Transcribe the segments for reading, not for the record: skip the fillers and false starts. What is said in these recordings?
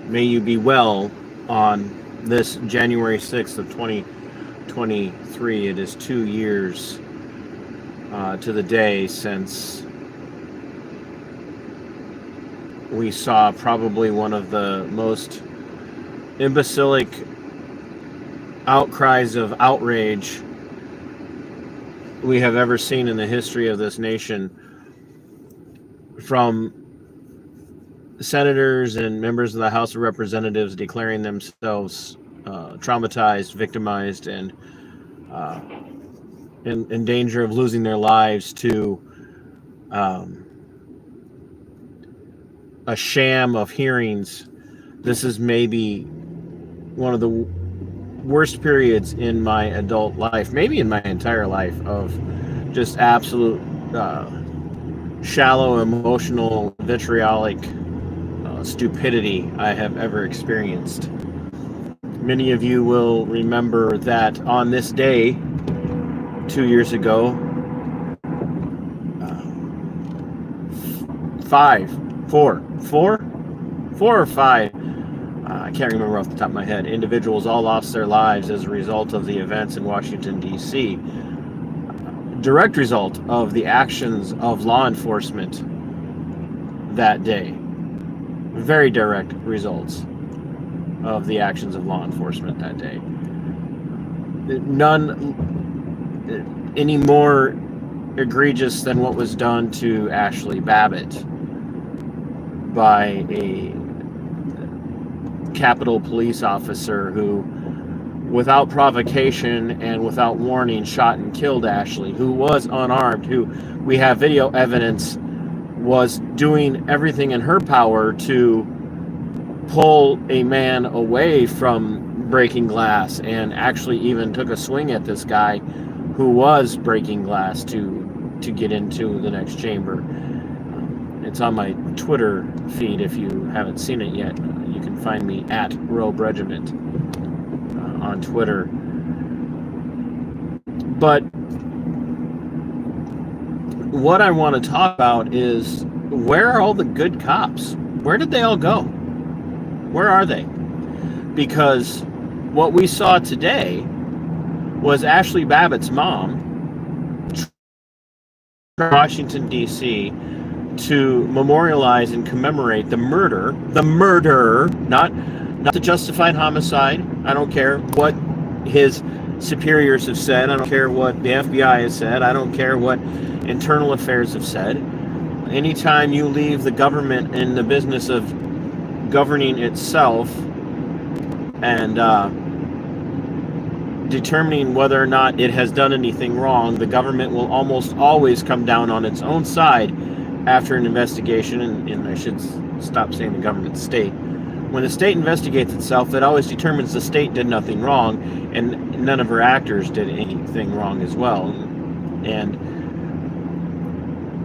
May you be well on this January 6th of 2023. It is 2 years to the day since we saw probably one of the most imbecilic outcries of outrage we have ever seen in the history of this nation, from senators and members of the House of Representatives declaring themselves traumatized, victimized, and in danger of losing their lives, to um, a sham of hearings. This is maybe one of the worst periods in my adult life, maybe in my entire life, of just absolute shallow, emotional, vitriolic stupidity I have ever experienced. Many of you will remember that on this day, 2 years ago, four or five, I can't remember off the top of my head, individuals all lost their lives as a result of the events in Washington, D.C. Direct result of the actions of law enforcement that day. Very direct results of the actions of law enforcement that day. None any more egregious than what was done to Ashley Babbitt by a Capitol police officer who, without provocation and without warning, shot and killed Ashley, who was unarmed, who we have video evidence was doing everything in her power to pull a man away from breaking glass, and actually even took a swing at this guy who was breaking glass to get into the next chamber. It's on my Twitter feed if you haven't seen it yet. You can find me at Robe Regiment on Twitter. But what I want to talk about is, where are all the good cops? Where did they all go? Where are they? Because what we saw today was Ashley Babbitt's mom from Washington, D.C., to memorialize and commemorate the murder, not the justified homicide. I don't care what his superiors have said. I don't care what the FBI has said. I don't care what internal affairs have said. Anytime you leave the government in the business of governing itself and determining whether or not it has done anything wrong, the government will almost always come down on its own side after an investigation. And I should stop saying the government, state. When the state investigates itself, it always determines the state did nothing wrong, and none of her actors did anything wrong as well. And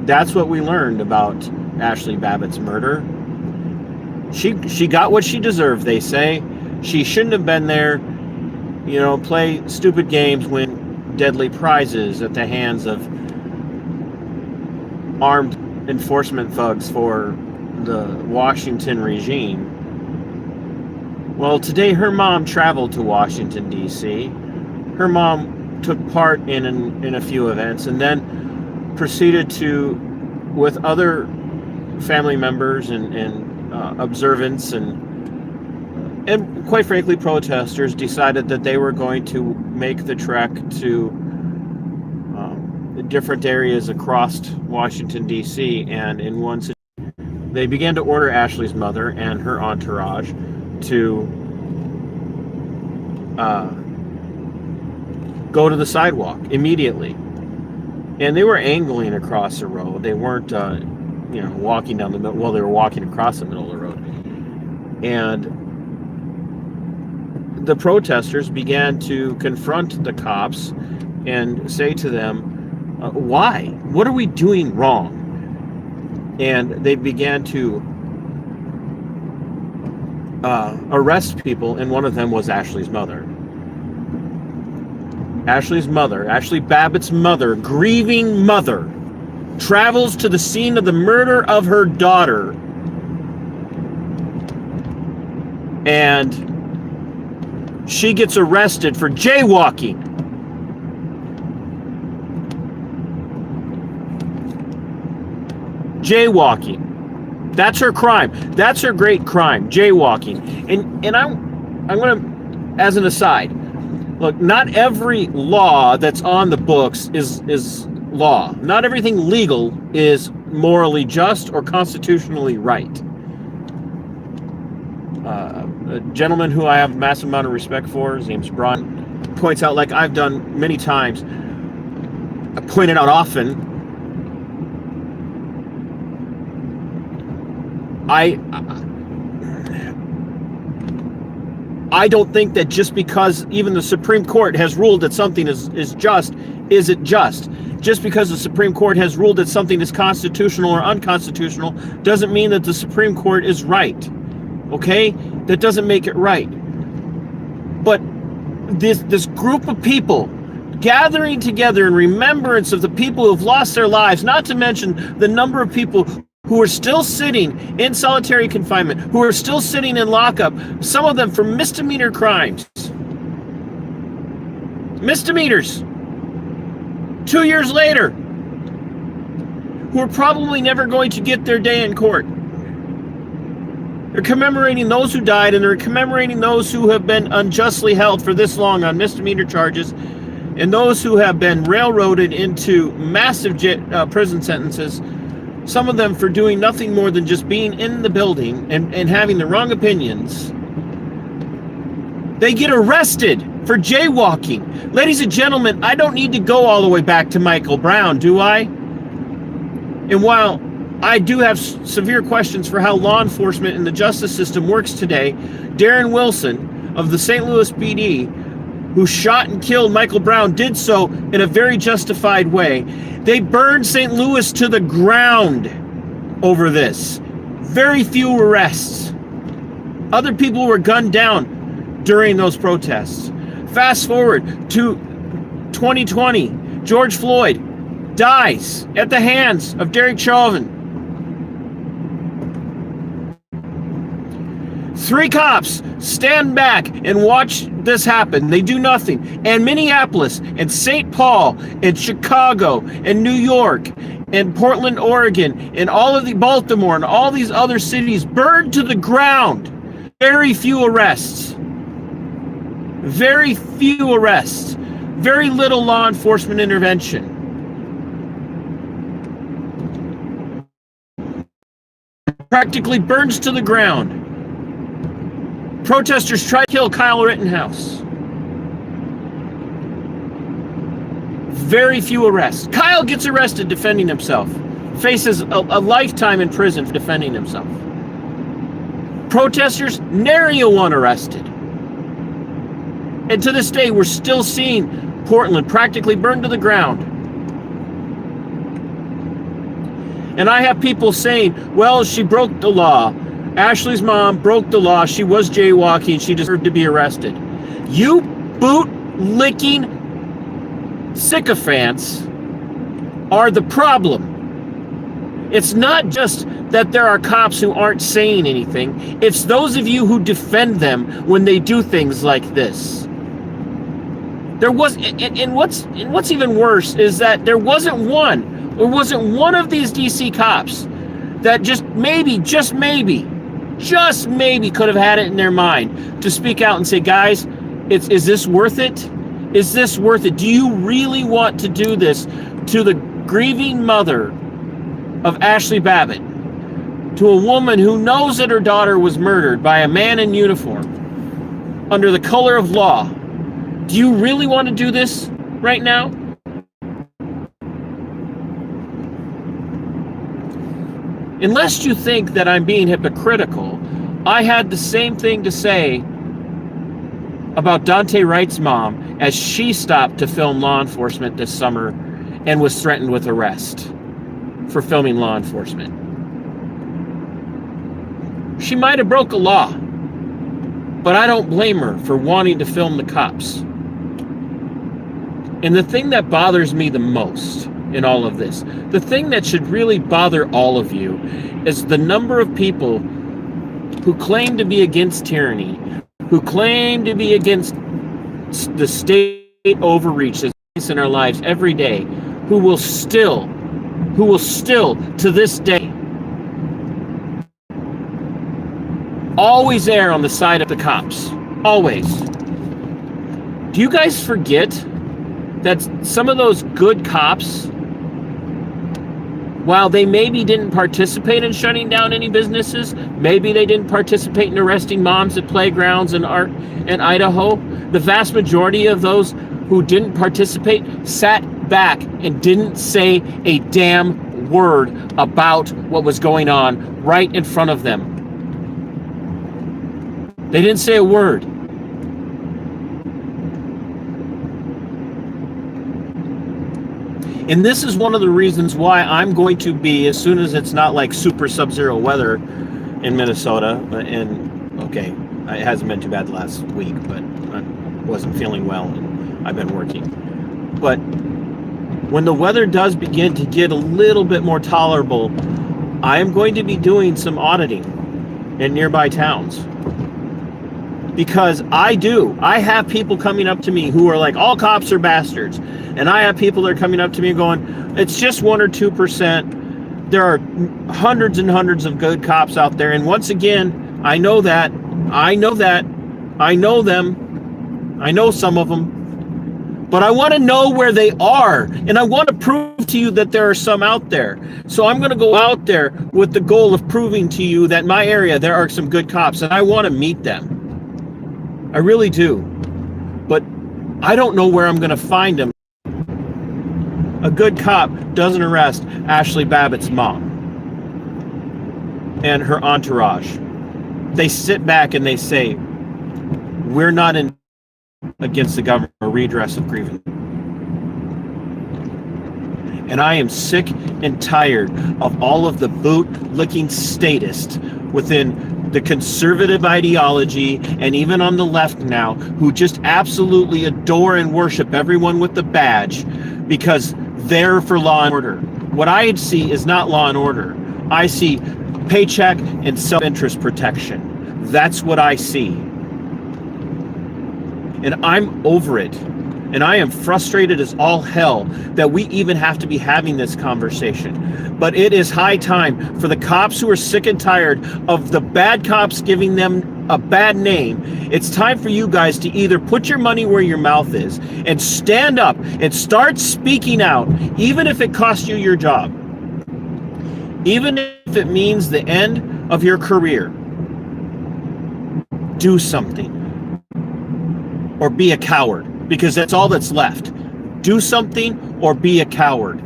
that's what we learned about Ashley Babbitt's murder. She got what she deserved, they say. She shouldn't have been there, play stupid games, win deadly prizes at the hands of armed enforcement thugs for the Washington regime. Well, today her mom traveled to Washington, D.C. Her mom took part in a few events, and then proceeded to, with other family members and observants and quite frankly protesters, decided that they were going to make the trek to different areas across Washington, D.C. And in one situation, they began to order Ashley's mother and her entourage to go to the sidewalk immediately. And they were angling across the road. They weren't, walking down the middle. Well, they were walking across the middle of the road. And the protesters began to confront the cops and say to them, why? What are we doing wrong? And they began to arrest people, and one of them was Ashley's mother. Ashley Babbitt's mother, grieving mother, travels to the scene of the murder of her daughter and she gets arrested for jaywalking. Jaywalking. That's her crime. That's her great crime, jaywalking. And I'm going to, as an aside, look, not every law that's on the books is law. Not everything legal is morally just or constitutionally right. A gentleman who I have a massive amount of respect for, his name's Braun, points out, like I've done many times, I point it out often, I don't think that just because even the Supreme Court has ruled that something is just, is it just? Just because the Supreme Court has ruled that something is constitutional or unconstitutional doesn't mean that the Supreme Court is right. Okay? That doesn't make it right. But this group of people gathering together in remembrance of the people who have lost their lives, not to mention the number of people who are still sitting in solitary confinement, who are still sitting in lockup, some of them for misdemeanor crimes. Misdemeanors. 2 years later, who are probably never going to get their day in court. They're commemorating those who died, and they're commemorating those who have been unjustly held for this long on misdemeanor charges, and those who have been railroaded into massive prison sentences, some of them for doing nothing more than just being in the building and having the wrong opinions. They get arrested for jaywalking. Ladies and gentlemen, I don't need to go all the way back to Michael Brown, do I? And while I do have severe questions for how law enforcement and the justice system works today, Darren Wilson of the St. Louis PD, who shot and killed Michael Brown, did so in a very justified way. They burned St. Louis to the ground over this. Very few arrests. Other people were gunned down during those protests. Fast forward to 2020, George Floyd dies at the hands of Derek Chauvin. 3 cops stand back and watch this happen. They do nothing. And Minneapolis and St. Paul and Chicago and New York and Portland, Oregon and all of the Baltimore and all these other cities burned to the ground. Very few arrests. Very few arrests. Very little law enforcement intervention. Practically burns to the ground. Protesters tried to kill Kyle Rittenhouse. Very few arrests. Kyle gets arrested defending himself. Faces a lifetime in prison for defending himself. Protesters, nary a one arrested. And to this day, we're still seeing Portland practically burned to the ground. And I have people saying, well, she broke the law. Ashley's mom broke the law. She was jaywalking. She deserved to be arrested. You boot-licking sycophants are the problem. It's not just that there are cops who aren't saying anything. It's those of you who defend them when they do things like this. There was, and what's even worse is that there wasn't one of these DC cops that just maybe could have had it in their mind to speak out and say, guys, is this worth it? Is this worth it? Do you really want to do this to the grieving mother of Ashley Babbitt, to a woman who knows that her daughter was murdered by a man in uniform under the color of law? Do you really want to do this right now? Unless you think that I'm being hypocritical, I had the same thing to say about Dante Wright's mom as she stopped to film law enforcement this summer and was threatened with arrest for filming law enforcement. She might have broke a law, but I don't blame her for wanting to film the cops. And the thing that bothers me the most in all of this, the thing that should really bother all of you, is the number of people who claim to be against tyranny, who claim to be against the state overreach that's in our lives every day, who will still to this day always err on the side of the cops. Always. Do you guys forget that some of those good cops, while they maybe didn't participate in shutting down any businesses, maybe they didn't participate in arresting moms at playgrounds in Idaho, the vast majority of those who didn't participate sat back and didn't say a damn word about what was going on right in front of them. They didn't say a word. And this is one of the reasons why I'm going to be, as soon as it's not like super sub-zero weather in Minnesota, and okay, it hasn't been too bad the last week, but I wasn't feeling well and I've been working. But when the weather does begin to get a little bit more tolerable, I am going to be doing some auditing in nearby towns. Because I have people coming up to me who are like, all cops are bastards. And I have people that are coming up to me going, it's just 1 or 2%. There are hundreds and hundreds of good cops out there. And once again, I know them. I know some of them. But I want to know where they are. And I want to prove to you that there are some out there. So I'm going to go out there with the goal of proving to you that in my area there are some good cops. And I want to meet them. I really do. But I don't know where I'm going to find them. A good cop doesn't arrest Ashley Babbitt's mom and her entourage. They sit back and they say, we're not against the government or redress of grieving. And I am sick and tired of all of the boot-licking statists within the conservative ideology, and even on the left now, who just absolutely adore and worship everyone with the badge because they're for law and order. What I see is not law and order. I see paycheck and self-interest protection. That's what I see. And I'm over it. And I am frustrated as all hell that we even have to be having this conversation. But it is high time for the cops who are sick and tired of the bad cops giving them a bad name. It's time for you guys to either put your money where your mouth is and stand up and start speaking out, even if it costs you your job. Even if it means the end of your career. Do something. Or be a coward. Because that's all that's left. Do something or be a coward.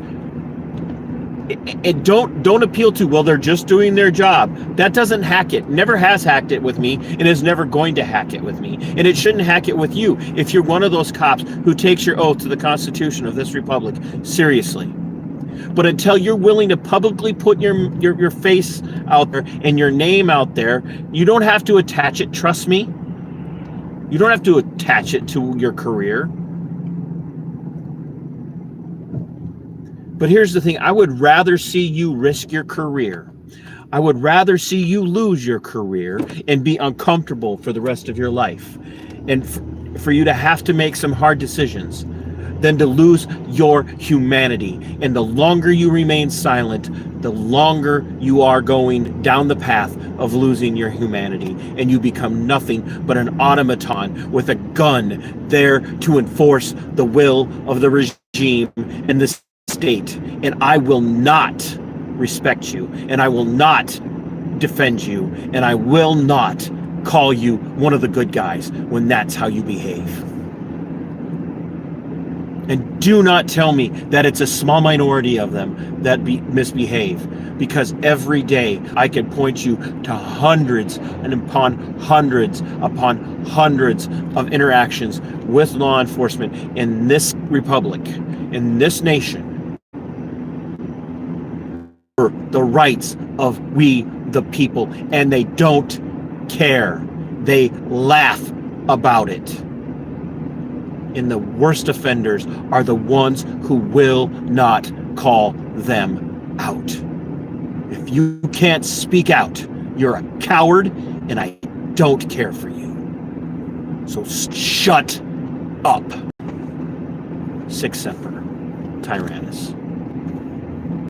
And don't appeal to, well, they're just doing their job. That doesn't hack it. Never has hacked it with me, and is never going to hack it with me. And it shouldn't hack it with you if you're one of those cops who takes your oath to the Constitution of this republic seriously. But until you're willing to publicly put your face out there and your name out there, you don't have to attach it, trust me. You don't have to attach it to your career. But here's the thing. I would rather see you risk your career. I would rather see you lose your career and be uncomfortable for the rest of your life. And for you to have to make some hard decisions than to lose your humanity. And the longer you remain silent, the longer you are going down the path of losing your humanity, and you become nothing but an automaton with a gun there to enforce the will of the regime and the state. And I will not respect you, and I will not defend you, and I will not call you one of the good guys when that's how you behave. And do not tell me that it's a small minority of them that misbehave, because every day I can point you to hundreds and upon hundreds of interactions with law enforcement in this republic, in this nation, for the rights of we the people, and they don't care. They laugh about it. And the worst offenders are the ones who will not call them out. If you can't speak out, you're a coward, and I don't care for you. So shut up. Sic Semper, Tyrannus.